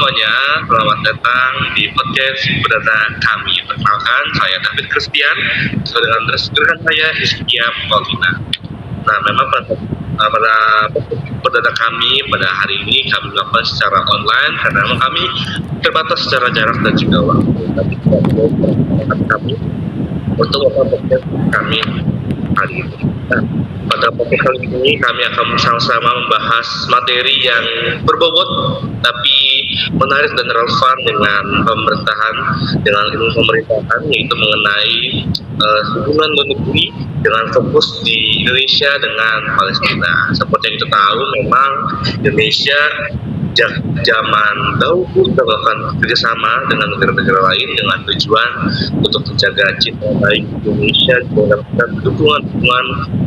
semuanya, selamat datang di podcast Perdana kami. Perkenalkan, saya David Christian, sesuai dengan rekan saya Hizkia Paulina. Nah, memang pada perdana kami pada hari ini kami melakukan secara online karena memang kami terbatas secara jarak dan juga waktu. Tapi kami untuk podcast kami hari ini. Nah, pada podcast kali ini kami akan bersama-sama membahas materi yang berbobot tapi menarik dan relevan dengan pemerintahan, dengan ilmu pemerintahan, yaitu mengenai hubungan luar negeri dengan fokus di Indonesia dengan Palestina. Seperti yang kita tahu, memang Indonesia zaman dahulu kita melakukan kerjasama dengan negara-negara lain dengan tujuan untuk menjaga cinta baik Indonesia dan mendapatkan dukungan-dukungan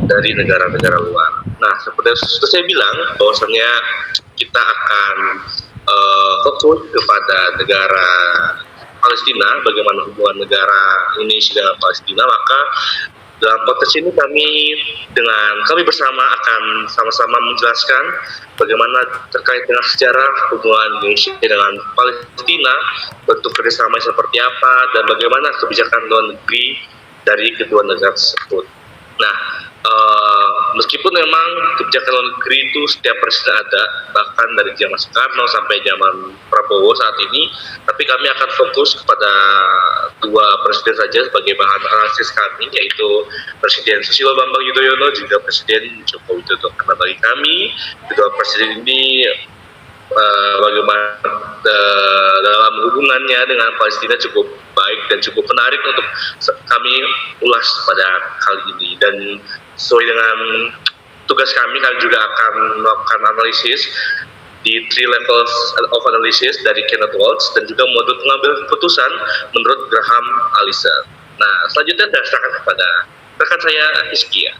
dari negara-negara luar. Nah, seperti yang saya bilang, bahwasannya kita akan fokus kepada negara Palestina, bagaimana hubungan negara Indonesia dengan Palestina, maka dalam podcast ini kami bersama akan sama-sama menjelaskan bagaimana terkait dengan sejarah hubungan Indonesia dengan Palestina, bentuk kerjasama seperti apa, dan bagaimana kebijakan luar negeri dari kedua negara tersebut. Nah, meskipun memang kebijakan luar negeri itu setiap presiden ada, bahkan dari zaman Soekarno sampai zaman Prabowo saat ini, tapi kami akan fokus kepada dua presiden saja sebagai bahan analisis kami, yaitu Presiden Susilo Bambang Yudhoyono juga Presiden Joko Widodo. Karena bagi kami kedua presiden ini bagaimana dalam hubungannya dengan Palestina cukup baik dan cukup menarik untuk kami ulas pada kali ini. Dan sesuai dengan tugas kami juga akan melakukan analisis di 3 levels of analysis dari Kenneth Waltz dan juga modul pengambilan keputusan menurut Graham Allison. Nah, selanjutnya saya serahkan kepada rekan saya Hizkia.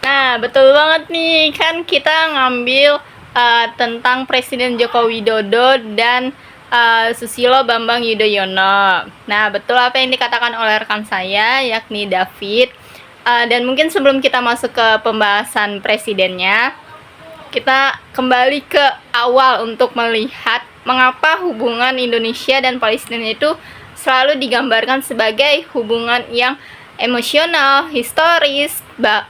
Nah, betul banget nih, kan kita ngambil tentang Presiden Joko Widodo dan Susilo Bambang Yudhoyono. Nah, betul apa yang dikatakan oleh rekan saya, yakni David. Dan mungkin sebelum kita masuk ke pembahasan presidennya, kita kembali ke awal untuk melihat mengapa hubungan Indonesia dan Palestina itu selalu digambarkan sebagai hubungan yang emosional, historis,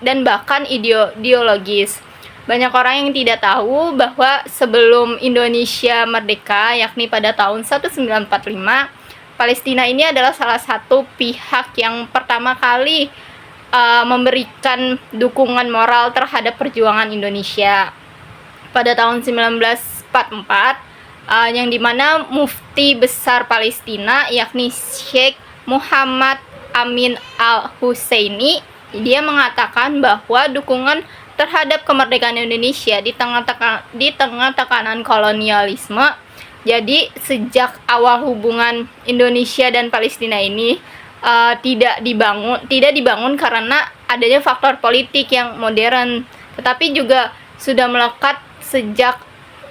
dan bahkan ideologis. Banyak orang yang tidak tahu bahwa sebelum Indonesia merdeka, yakni pada tahun 1945, Palestina ini adalah salah satu pihak yang pertama kali memberikan dukungan moral terhadap perjuangan Indonesia. Pada tahun 1944, yang dimana mufti besar Palestina, yakni Sheikh Muhammad Amin al-Husaini, dia mengatakan bahwa dukungan terhadap kemerdekaan Indonesia di tengah tekanan kolonialisme. Jadi sejak awal hubungan Indonesia dan Palestina ini tidak dibangun karena adanya faktor politik yang modern, tetapi juga sudah melekat sejak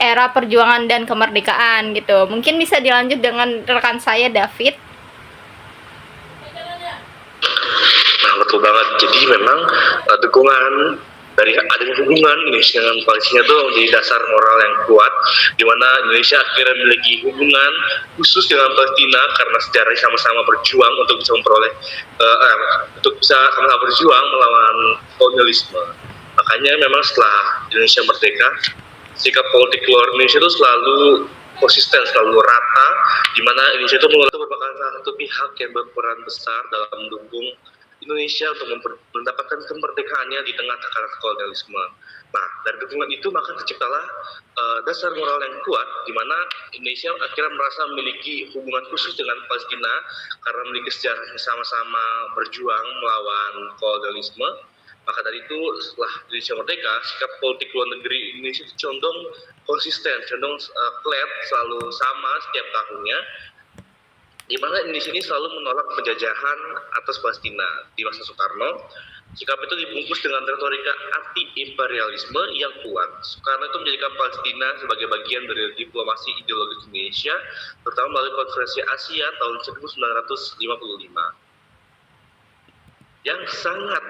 era perjuangan dan kemerdekaan gitu. Mungkin bisa dilanjut dengan rekan saya David. Nah, betul banget. Jadi memang dukungan dari adanya hubungan Indonesia dengan Palestina itu menjadi dasar moral yang kuat, di mana Indonesia akhirnya memiliki hubungan khusus dengan Palestina karena sejarahnya sama-sama berjuang untuk bisa sama-sama berjuang melawan kolonialisme. Makanya memang setelah Indonesia merdeka, sikap politik luar Indonesia itu selalu konsisten, selalu rata, di mana Indonesia itu merupakan salah satu pihak yang berperan besar dalam mendukung Indonesia untuk mendapatkan kemerdekaannya di tengah tekanan kolonialisme. Nah, dari dukungan itu maka terciptalah dasar moral yang kuat, di mana Indonesia akhirnya merasa memiliki hubungan khusus dengan Palestina karena memiliki sejarah sama-sama berjuang melawan kolonialisme. Maka dari itu, setelah Indonesia merdeka, sikap politik luar negeri Indonesia itu condong konsisten, condong flat, selalu sama setiap tahunnya, di mana Indonesia ini selalu menolak penjajahan atas Palestina. Di masa Soekarno, sikap itu dibungkus dengan retorika anti-imperialisme yang kuat. Soekarno itu menjadikan Palestina sebagai bagian dari diplomasi ideologis Indonesia, terutama melalui konferensi Asia tahun 1955 yang sangat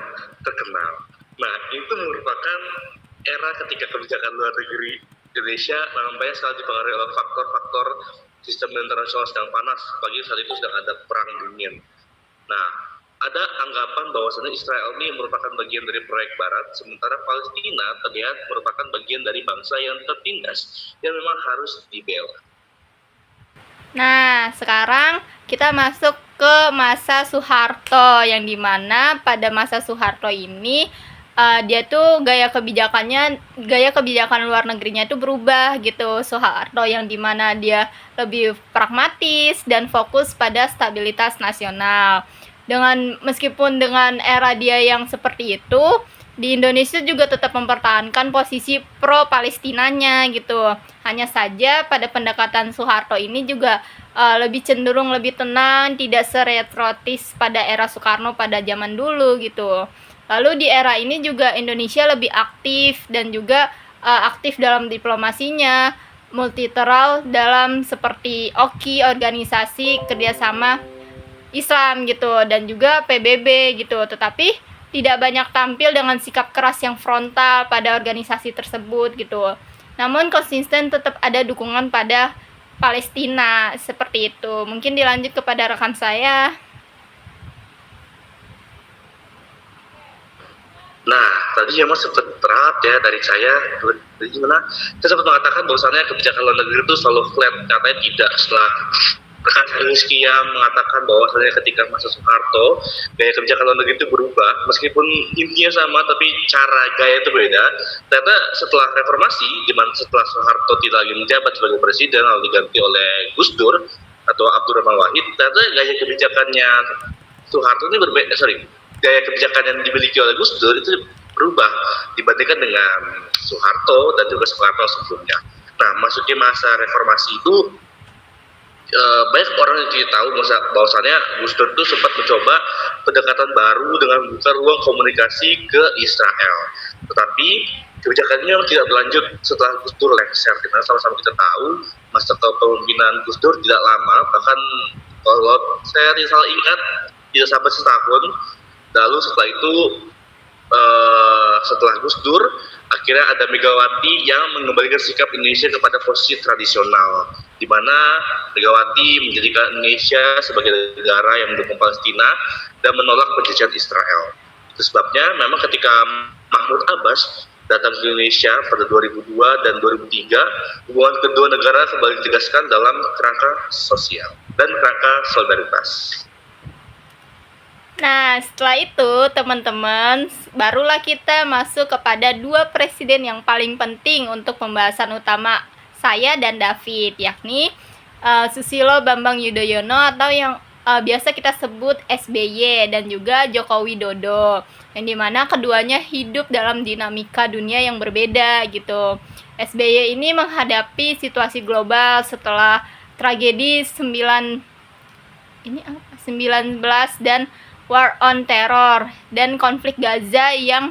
terkenal. Nah, itu merupakan era ketika kebijakan luar negeri Indonesia memang banyak sekali dipengaruhi oleh faktor-faktor sistem internasional sedang panas, apalagi saat itu sedang ada perang dunia. Nah, ada anggapan bahwasannya Israel ini merupakan bagian dari proyek Barat, sementara Palestina terlihat merupakan bagian dari bangsa yang tertindas, yang memang harus dibela. Nah, sekarang kita masuk ke masa Soeharto, yang dimana pada masa Soeharto ini dia tuh gaya kebijakan luar negerinya itu berubah gitu. Soeharto yang dimana dia lebih pragmatis dan fokus pada stabilitas nasional. Meskipun dengan era dia yang seperti itu, di Indonesia juga tetap mempertahankan posisi pro Palestinanya gitu. Hanya saja pada pendekatan Soeharto ini juga lebih cenderung lebih tenang, tidak seretrotis pada era Soekarno pada zaman dulu gitu. Lalu di era ini juga Indonesia lebih aktif dan juga aktif dalam diplomasinya, multilateral dalam seperti OKI, organisasi kerjasama Islam gitu, dan juga PBB gitu. Tetapi tidak banyak tampil dengan sikap keras yang frontal pada organisasi tersebut gitu. Namun konsisten tetap ada dukungan pada Palestina seperti itu. Mungkin dilanjut kepada rekan saya. Nah, tadi memang sempat berat ya dari saya, gimana? Saya sempat mengatakan bahwasannya kebijakan luar negeri itu selalu flat, katanya tidak. Setelah rekan Rizky yang mengatakan bahwasannya ketika masa Soeharto, gaya kebijakan luar negeri itu berubah, meskipun intinya sama, tapi cara gaya itu beda. Ternyata setelah reformasi, di mana setelah Soeharto tidak lagi menjabat sebagai presiden, lalu diganti oleh Gus Dur atau Abdurrahman Wahid, ternyata gaya kebijakannya Soeharto ini berbeda, gaya kebijakan yang dimiliki oleh Gus Dur itu berubah dibandingkan dengan Soeharto dan juga Soekarno sebelumnya. Nah, masuknya masa reformasi itu banyak orang yang tidak tahu bahwasannya Gus Dur itu sempat mencoba pendekatan baru dengan membuka ruang komunikasi ke Israel. Tetapi kebijakannya memang tidak berlanjut setelah Gus Dur lengser. Dimana sama-sama kita tahu masa kepemimpinan Gus Dur tidak lama, bahkan kalau saya salah ingat tidak sampai setahun. Lalu setelah itu setelah Gus Dur akhirnya ada Megawati yang mengembalikan sikap Indonesia kepada posisi tradisional, di mana Megawati menjadikan Indonesia sebagai negara yang mendukung Palestina dan menolak penjajahan Israel. Itu sebabnya memang ketika Mahmud Abbas datang ke Indonesia pada 2002 dan 2003, hubungan kedua negara kembali ditegaskan dalam kerangka sosial dan kerangka solidaritas. Nah, setelah itu teman-teman, barulah kita masuk kepada dua presiden yang paling penting untuk pembahasan utama saya dan David, yakni Susilo Bambang Yudhoyono atau yang biasa kita sebut SBY, dan juga Joko Widodo, yang dimana keduanya hidup dalam dinamika dunia yang berbeda gitu. SBY ini menghadapi situasi global setelah tragedi 19 dan War on Terror dan konflik Gaza yang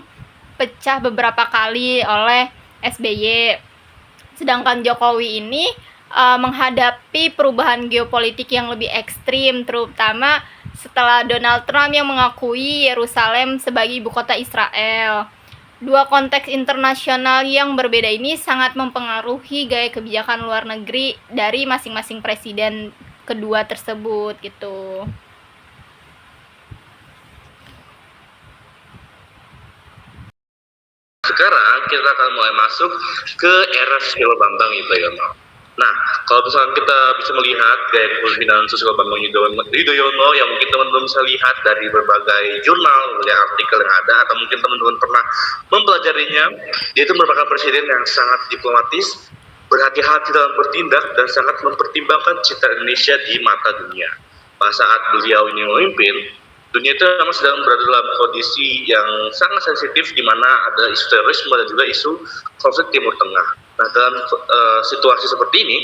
pecah beberapa kali oleh SBY. Sedangkan Jokowi ini menghadapi perubahan geopolitik yang lebih ekstrim, terutama setelah Donald Trump yang mengakui Yerusalem sebagai ibu kota Israel. Dua konteks internasional yang berbeda ini sangat mempengaruhi gaya kebijakan luar negeri dari masing-masing presiden kedua tersebut gitu. Sekarang kita akan mulai masuk ke era Susilo Bambang Yudhoyono. Nah, kalau misalkan kita bisa melihat gaya kepemimpinan Susilo Bambang Yudhoyono yang mungkin teman-teman bisa lihat dari berbagai jurnal, dari artikel yang ada, atau mungkin teman-teman pernah mempelajarinya, dia itu merupakan presiden yang sangat diplomatis, berhati-hati dalam bertindak, dan sangat mempertimbangkan citra Indonesia di mata dunia. Pada saat beliau ini memimpin, dunia itu memang sedang berada dalam kondisi yang sangat sensitif, di mana ada isu terorisme dan juga isu konflik Timur Tengah. Nah, dalam situasi seperti ini,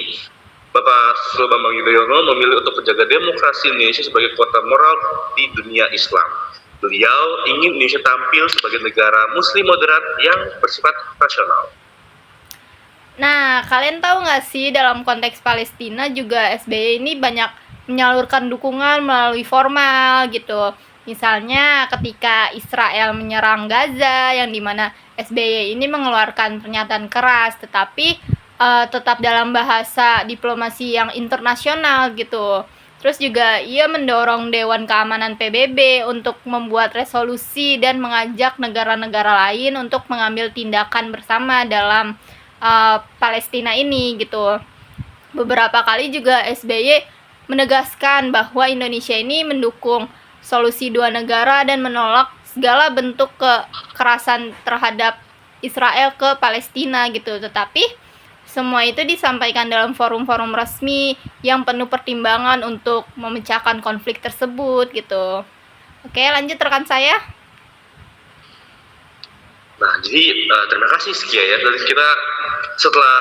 Bapak Susilo Bambang Yudhoyono memilih untuk menjaga demokrasi Indonesia sebagai kota moral di dunia Islam. Beliau ingin Indonesia tampil sebagai negara Muslim moderat yang bersifat rasional. Nah, kalian tahu nggak sih dalam konteks Palestina juga SBY ini banyak menyalurkan dukungan melalui formal gitu. Misalnya ketika Israel menyerang Gaza, yang dimana SBY ini mengeluarkan pernyataan keras, tetapi tetap dalam bahasa diplomasi yang internasional gitu. Terus juga ia mendorong Dewan Keamanan PBB untuk membuat resolusi dan mengajak negara-negara lain untuk mengambil tindakan bersama dalam Palestina ini gitu. Beberapa kali juga SBY menegaskan bahwa Indonesia ini mendukung solusi dua negara dan menolak segala bentuk kekerasan terhadap Israel ke Palestina gitu. Tetapi semua itu disampaikan dalam forum-forum resmi yang penuh pertimbangan untuk memecahkan konflik tersebut gitu. Oke, lanjut rekan saya. Nah, jadi terima kasih Skia ya. Dari kita setelah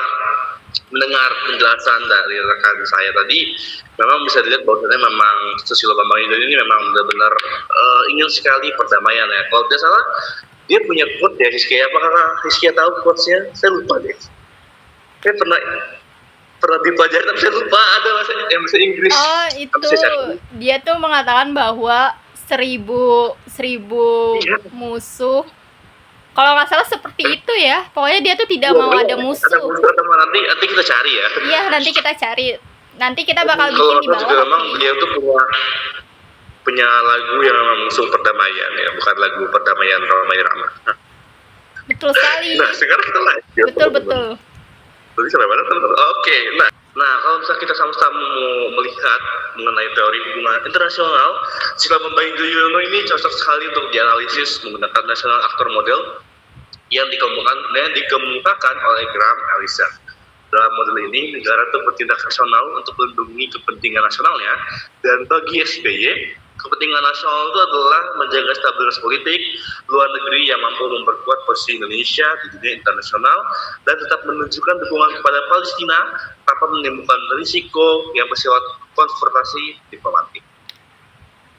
mendengar penjelasan dari rekan saya tadi, memang bisa dilihat bahwa memang Susilo Bambang Yudhoyono ini memang benar-benar ingin sekali perdamaian ya. Kalau tidak salah, dia punya quote ya, Hiskia. Apakah Hiskia tahu quotes-nya? Saya lupa deh. Saya pernah dipelajari tapi saya lupa ada bahasa Inggris. Oh, itu dia tuh mengatakan bahwa seribu musuh. Kalau nggak salah seperti itu ya. Pokoknya dia tuh tidak mau ada musuh. Ada musuh atau nanti kita cari ya. Iya, nanti kita cari. Nanti kita bakal bikin di bawah. Kalau memang dia tuh punya lagu yang memang musuh perdamaian ya, bukan lagu perdamaian Roma Irama. Betul sekali. Nah, sekarang kita lanjut. Betul. Oke, nah kalau misalnya kita sama-sama mau melihat mengenai teori hubungan internasional, Susilo Bambang Yudhoyono ini cocok sekali untuk dianalisis menggunakan National Actor Model yang dikemukakan oleh Graham Allison. Dalam model ini, negara itu bertindak rasional untuk melindungi kepentingan nasionalnya, dan bagi SBY, kepentingan nasional itu adalah menjaga stabilitas politik luar negeri yang mampu memperkuat posisi Indonesia di dunia internasional dan tetap menunjukkan dukungan kepada Palestina tanpa menimbulkan risiko yang bersifat konfrontasi diplomatik.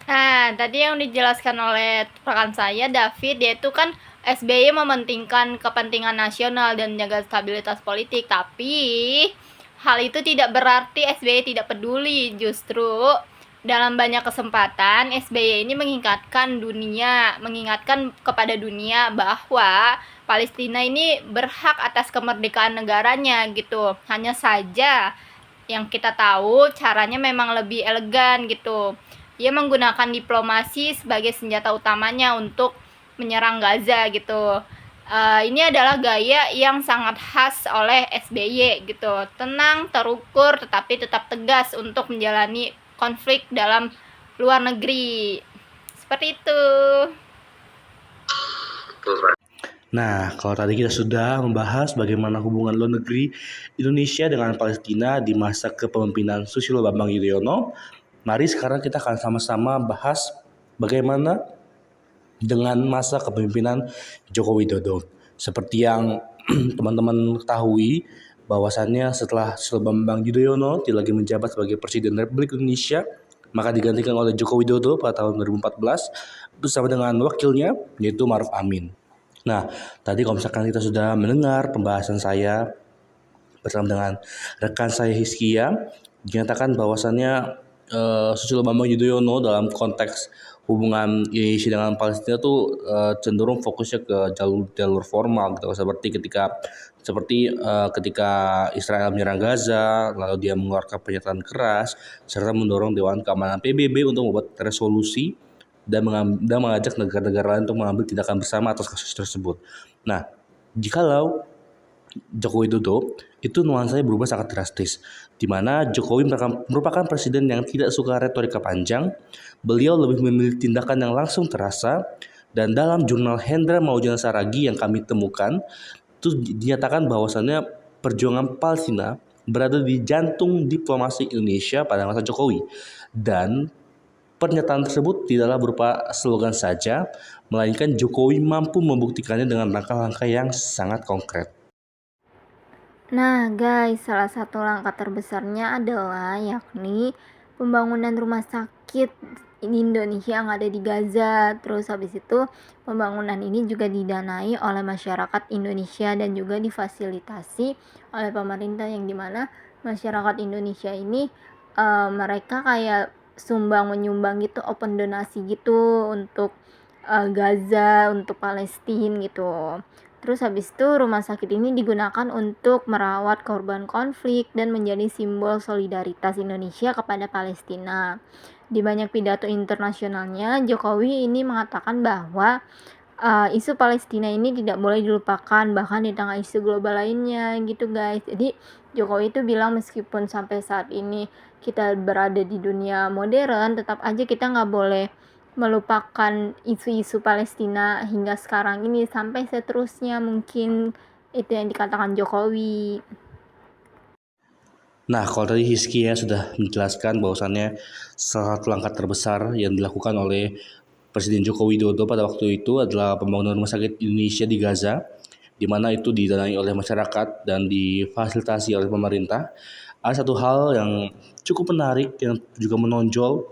Nah, tadi yang dijelaskan oleh rekan saya David, yaitu kan SBY mementingkan kepentingan nasional dan menjaga stabilitas politik, tapi hal itu tidak berarti SBY tidak peduli. Justru dalam banyak kesempatan SBY ini mengingatkan kepada dunia bahwa Palestina ini berhak atas kemerdekaan negaranya gitu. Hanya saja yang kita tahu caranya memang lebih elegan gitu. Ia menggunakan diplomasi sebagai senjata utamanya untuk menyerang Gaza gitu. Ini adalah gaya yang sangat khas oleh SBY gitu. Tenang, terukur, tetapi tetap tegas untuk menjalani konflik dalam luar negeri. Seperti itu. Nah, kalau tadi kita sudah membahas bagaimana hubungan luar negeri Indonesia dengan Palestina di masa kepemimpinan Susilo Bambang Yudhoyono, mari sekarang kita akan sama-sama bahas bagaimana dengan masa kepemimpinan Joko Widodo. Seperti yang teman-teman ketahui, bahwasannya setelah Susilo Bambang Yudhoyono tidak lagi menjabat sebagai Presiden Republik Indonesia, maka digantikan oleh Joko Widodo pada tahun 2014 bersama dengan wakilnya yaitu Maruf Amin. Nah, tadi kalau misalkan kita sudah mendengar pembahasan saya bersama dengan rekan saya Hiskia, dinyatakan bahwasannya Susilo Bambang Yudhoyono dalam konteks hubungan Indonesia dengan Palestina tuh cenderung fokusnya ke jalur formal gitu, ketika Israel menyerang Gaza, lalu dia mengeluarkan pernyataan keras serta mendorong Dewan Keamanan PBB untuk membuat resolusi dan mengajak negara-negara lain untuk mengambil tindakan bersama atas kasus tersebut. Nah, jikalau Joko Widodo itu nuansanya berubah sangat drastis, di mana Jokowi merupakan presiden yang tidak suka retorika panjang. Beliau lebih memilih tindakan yang langsung terasa, dan dalam jurnal Hendra Maujana Saragi yang kami temukan itu dinyatakan bahwasannya perjuangan Palestina berada di jantung diplomasi Indonesia pada masa Jokowi, dan pernyataan tersebut tidaklah berupa slogan saja, melainkan Jokowi mampu membuktikannya dengan langkah-langkah yang sangat konkret. Nah guys, salah satu langkah terbesarnya adalah yakni pembangunan rumah sakit di Indonesia yang ada di Gaza. Terus habis itu pembangunan ini juga didanai oleh masyarakat Indonesia dan juga difasilitasi oleh pemerintah, yang dimana masyarakat Indonesia ini mereka kayak menyumbang gitu, open donasi gitu untuk Gaza, untuk Palestina gitu. Terus habis itu rumah sakit ini digunakan untuk merawat korban konflik dan menjadi simbol solidaritas Indonesia kepada Palestina. Di banyak pidato internasionalnya, Jokowi ini mengatakan bahwa isu Palestina ini tidak boleh dilupakan bahkan di tengah isu global lainnya gitu guys. Jadi Jokowi itu bilang meskipun sampai saat ini kita berada di dunia modern, tetap aja kita nggak boleh melupakan isu-isu Palestina hingga sekarang ini sampai seterusnya, mungkin itu yang dikatakan Jokowi. Nah, kalau tadi Hizkia sudah menjelaskan bahwasannya salah satu langkah terbesar yang dilakukan oleh Presiden Joko Widodo pada waktu itu adalah pembangunan rumah sakit Indonesia di Gaza, di mana itu didanai oleh masyarakat dan difasilitasi oleh pemerintah. Ada satu hal yang cukup menarik yang juga menonjol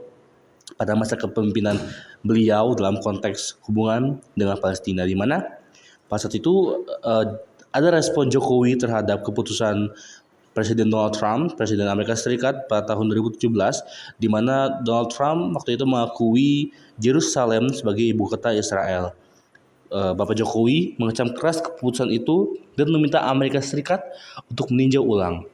pada masa kepemimpinan beliau dalam konteks hubungan dengan Palestina, di mana pada saat itu ada respon Jokowi terhadap keputusan Presiden Donald Trump, Presiden Amerika Serikat pada tahun 2017, di mana Donald Trump waktu itu mengakui Yerusalem sebagai ibu kota Israel. Bapak Jokowi mengecam keras keputusan itu dan meminta Amerika Serikat untuk meninjau ulang.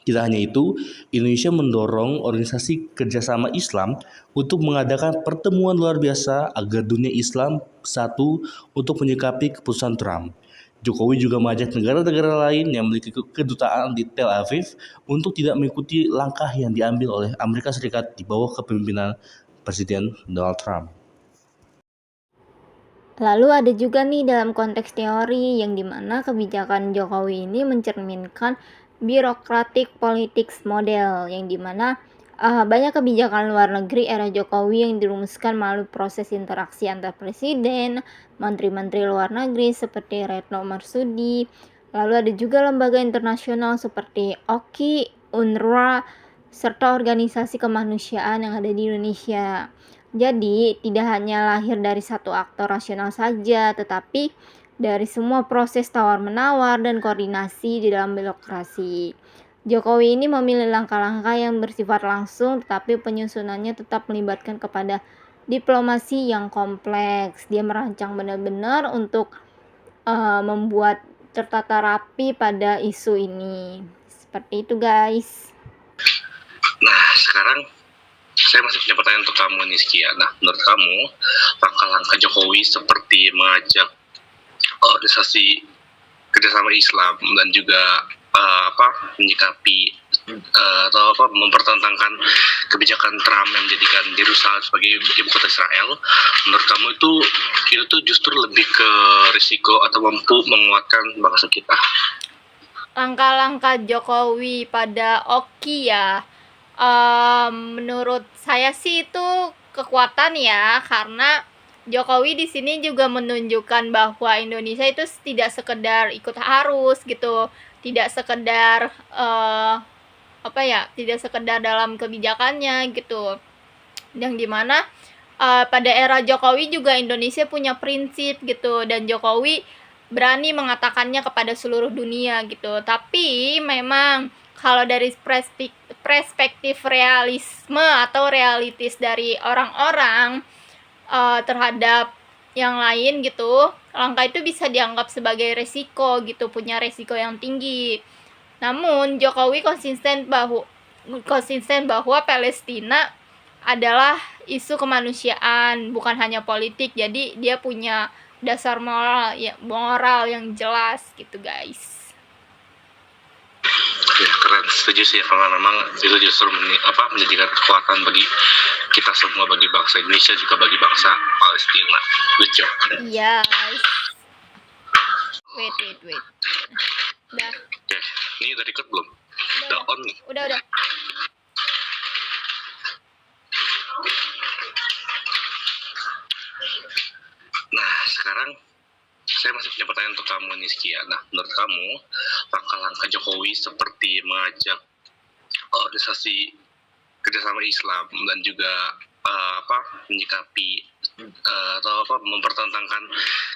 Tidak hanya itu, Indonesia mendorong organisasi kerjasama Islam untuk mengadakan pertemuan luar biasa agar dunia Islam bersatu untuk menyikapi keputusan Trump. Jokowi juga mengajak negara-negara lain yang memiliki kedutaan di Tel Aviv untuk tidak mengikuti langkah yang diambil oleh Amerika Serikat di bawah kepemimpinan Presiden Donald Trump. Lalu ada juga nih dalam konteks teori yang dimana kebijakan Jokowi ini mencerminkan birokratik politics model yang dimana banyak kebijakan luar negeri era Jokowi yang dirumuskan melalui proses interaksi antar presiden, menteri-menteri luar negeri seperti Retno Marsudi. Lalu ada juga lembaga internasional seperti OKI, UNRWA, serta organisasi kemanusiaan yang ada di Indonesia. Jadi, tidak hanya lahir dari satu aktor rasional saja, tetapi dari semua proses tawar-menawar dan koordinasi di dalam birokrasi. Jokowi ini memilih langkah-langkah yang bersifat langsung, tetapi penyusunannya tetap melibatkan kepada diplomasi yang kompleks. Dia merancang benar-benar untuk membuat tertata rapi pada isu ini. Seperti itu, guys. Nah, sekarang saya masih punya pertanyaan untuk kamu nih, Skia. Nah, menurut kamu, langkah-langkah Jokowi seperti mengajak organisasi kerjasama Islam dan juga menyikapi atau mempertentangkan kebijakan Trump yang menjadikan Yerusalem sebagai ibu kota Israel, menurut kamu itu tuh justru lebih ke risiko atau mampu menguatkan bangsa kita? Langkah-langkah Jokowi pada Oki ya, menurut saya sih itu kekuatan ya, karena Jokowi di sini juga menunjukkan bahwa Indonesia itu tidak sekedar ikut arus gitu, tidak sekedar tidak sekedar dalam kebijakannya gitu, yang dimana pada era Jokowi juga Indonesia punya prinsip gitu, dan Jokowi berani mengatakannya kepada seluruh dunia gitu. Tapi memang kalau dari perspektif realisme atau realitis dari orang-orang terhadap yang lain gitu, langkah itu bisa dianggap sebagai resiko gitu, punya resiko yang tinggi. Namun Jokowi konsisten bahwa Palestina adalah isu kemanusiaan, bukan hanya politik. Jadi dia punya dasar moral yang jelas gitu, guys. Ya, keren, setuju sih, karena memang itu justru menjadikan kekuatan bagi kita semua, bagi bangsa Indonesia juga bagi bangsa Palestina. Good job. Yes. Wait. Udah. Oke, ini udah record belum? Udah on nih. Udah. Nah, sekarang saya masih punya pertanyaan untuk kamu nih, Skia. Nah, menurut kamu, langkah-langkah Jokowi seperti mengajak organisasi kerjasama Islam dan juga menyikapi atau mempertentangkan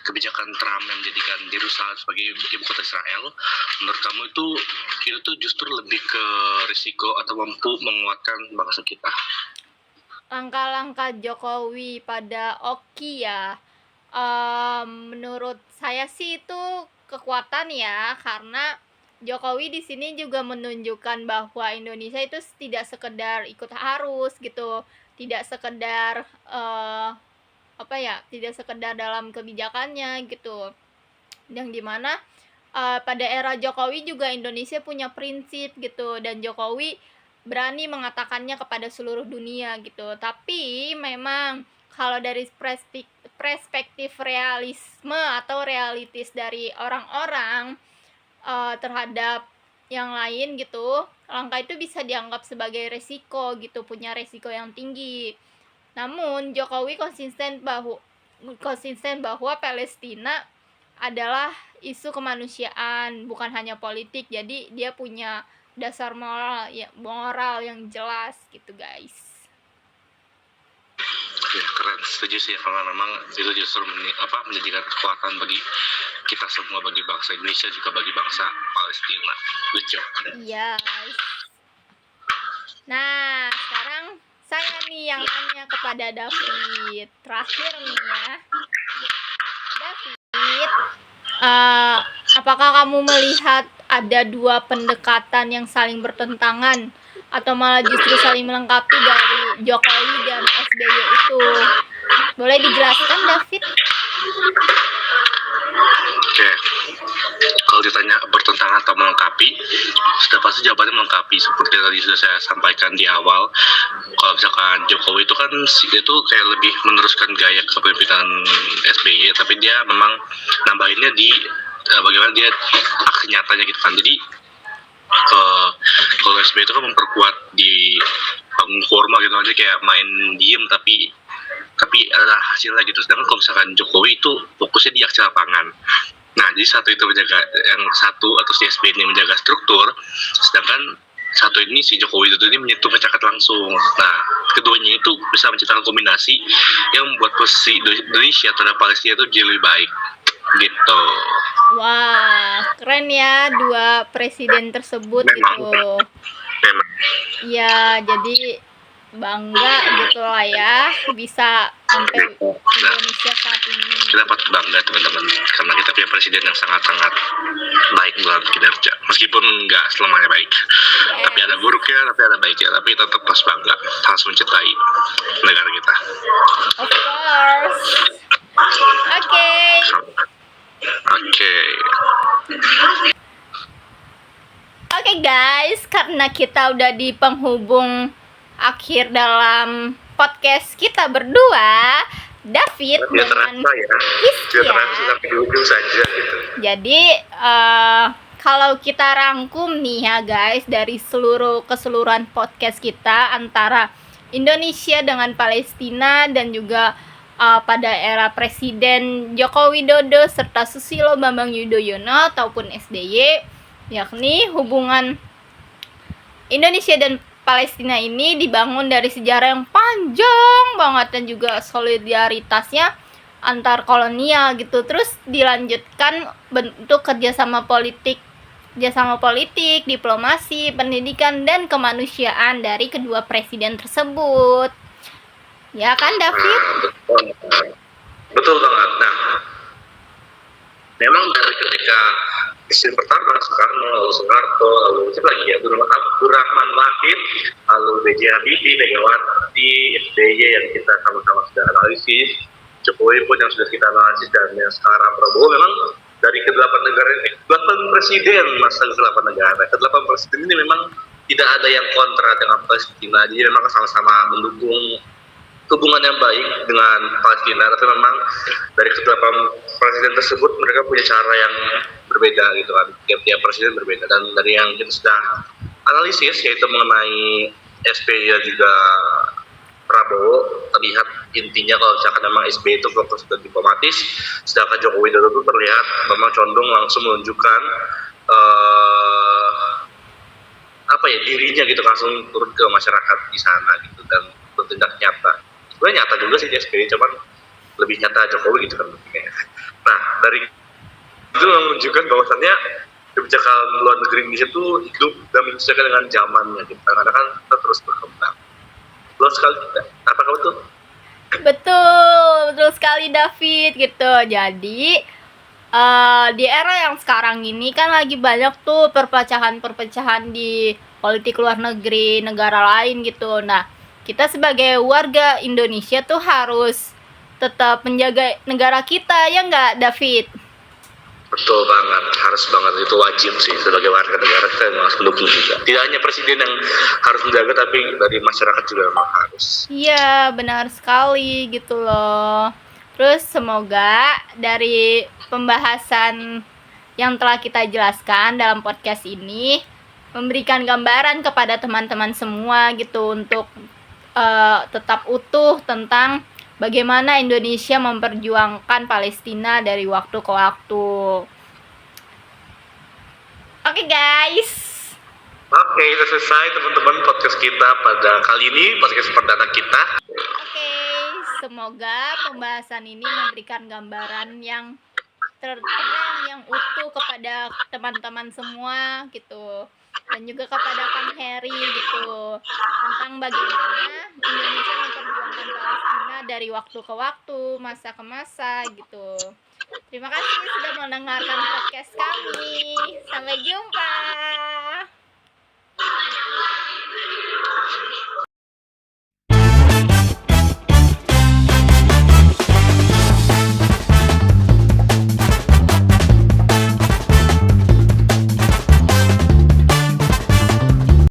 kebijakan Trump yang menjadikan Yerusalem sebagai ibu kota Israel, menurut kamu itu tuh justru lebih ke risiko atau mampu menguatkan bangsa kita? Langkah-langkah Jokowi pada Oki ya, Menurut saya sih itu kekuatan ya, karena Jokowi di sini juga menunjukkan bahwa Indonesia itu tidak sekedar ikut arus gitu, tidak sekedar tidak sekedar dalam kebijakannya gitu. Yang dimana pada era Jokowi juga Indonesia punya prinsip gitu, dan Jokowi berani mengatakannya kepada seluruh dunia gitu. Tapi memang kalau dari perspektif realisme atau realistis dari orang-orang terhadap yang lain gitu, langkah itu bisa dianggap sebagai resiko gitu, punya resiko yang tinggi. Namun Jokowi konsisten bahwa Palestina adalah isu kemanusiaan, bukan hanya politik. Jadi dia punya dasar moral yang jelas gitu, guys. Ya keren, setuju sih karena memang itu justru menjadikan kekuatan bagi kita semua, bagi bangsa Indonesia juga bagi bangsa Palestina. Good job. Yes. Nah, sekarang saya nih yang nanya kepada David. Terakhir nih ya. David, apakah kamu melihat ada dua pendekatan yang saling bertentangan atau malah justru saling melengkapi dari Jokowi dan SBY itu? Boleh dijelaskan, David? Oke, kalau ditanya bertentangan atau melengkapi, sudah pasti jawabannya melengkapi. Seperti tadi sudah saya sampaikan di awal, kalau misalkan Jokowi itu kan itu kayak lebih meneruskan gaya kepemimpinan SBY, tapi dia memang nambahinnya di bagaimana dia aksi nyatanya gitu kan. Jadi kalau SBY itu kan memperkuat di panggung formal gitu aja, kayak main diem tapi ada hasilnya gitu. Sedangkan kalau misalkan Jokowi itu fokusnya di aksi lapangan. Nah, jadi satu itu menjaga, yang satu atau si SBY ini menjaga struktur, sedangkan satu ini si Jokowi itu ini menyentuh masyarakat langsung. Nah, keduanya itu bisa menciptakan kombinasi yang membuat posisi Indonesia terhadap Palestina itu jadi lebih baik gitu. Wah, keren ya dua presiden tersebut Memang. gitu. Memang. Ya, jadi bangga gitu lah ya bisa sampai Indonesia saat ini. Kita dapat bangga teman-teman karena kita punya presiden yang sangat-sangat baik dalam kinerja, meskipun nggak selamanya baik. Yes. Tapi ada buruknya, tapi ada baiknya, tapi tetap harus bangga, harus mencintai negara kita. Of course. Oke guys, karena kita udah di penghubung akhir dalam podcast kita berdua, David Dia dengan terasa ya, dia terasa sampai di ujung saja gitu. Jadi kalau kita rangkum nih ya guys, dari keseluruhan podcast kita antara Indonesia dengan Palestina dan juga pada era Presiden Joko Widodo serta Susilo Bambang Yudhoyono ataupun SBY, yakni hubungan Indonesia dan Palestina ini dibangun dari sejarah yang panjang banget dan juga solidaritasnya antar kolonial gitu, terus dilanjutkan bentuk kerjasama politik, diplomasi, pendidikan dan kemanusiaan dari kedua presiden tersebut. Ya kan, David? Betul banget. Nah, memang dari ketika presiden pertama Soekarno, lalu Soeharto, lalu siapa lagi ya, Abdurrahman Wahid, lalu B.J. Habibie, Megawati, SBY yang kita sama-sama sudah analisis, Jokowi pun yang sudah kita analisis, dan yang sekarang Prabowo, memang dari kedelapan negara ini, 8 presiden masa ke-8 negara, ke-8 presiden ini memang tidak ada yang kontra dengan Palestina, jadi memang sama-sama mendukung hubungan yang baik dengan Palestina, tapi memang dari kedelapan presiden tersebut mereka punya cara yang berbeda gitu kan, tiap presiden berbeda. Dan dari yang kita sudah analisis yaitu mengenai SBY dan juga Prabowo, terlihat intinya kalau misalkan memang SBY itu fokus ke diplomatis, sedangkan Jokowi Widodo itu terlihat memang condong langsung menunjukkan dirinya gitu, langsung turun ke masyarakat di sana gitu dan bertindak nyata. Sebenarnya nyata juga sih di SBY, cuman lebih nyata Jokowi gitu kan. Nah, dari itu menunjukkan bahwasannya kebijakan luar negeri Indonesia itu hidup dan menyesuaikan dengan zamannya gitu. Karena kan kita terus berkembang. Luas sekali tidak? Apakah betul? Betul, betul sekali David gitu. Jadi di era yang sekarang ini kan lagi banyak tuh perpecahan-perpecahan di politik luar negeri negara lain gitu. Nah, kita sebagai warga Indonesia tuh harus tetap menjaga negara kita, ya nggak David? Betul banget, harus banget, itu wajib sih sebagai warga negara kita yang harus mendukung juga. Tidak hanya presiden yang harus menjaga, tapi dari masyarakat juga memang harus. Iya, benar sekali gitu loh. Terus semoga dari pembahasan yang telah kita jelaskan dalam podcast ini memberikan gambaran kepada teman-teman semua gitu untuk tetap utuh tentang bagaimana Indonesia memperjuangkan Palestina dari waktu ke waktu. Oke guys. Oke, sudah selesai teman-teman podcast kita pada kali ini, podcast perdana kita. Oke, semoga pembahasan ini memberikan gambaran yang terang, yang utuh kepada teman-teman semua gitu, dan juga kepada Kang Heri gitu, tentang bagaimana Indonesia memperjuangkan Palestina dari waktu ke waktu, masa ke masa gitu. Terima kasih sudah mendengarkan podcast kami. Sampai jumpa.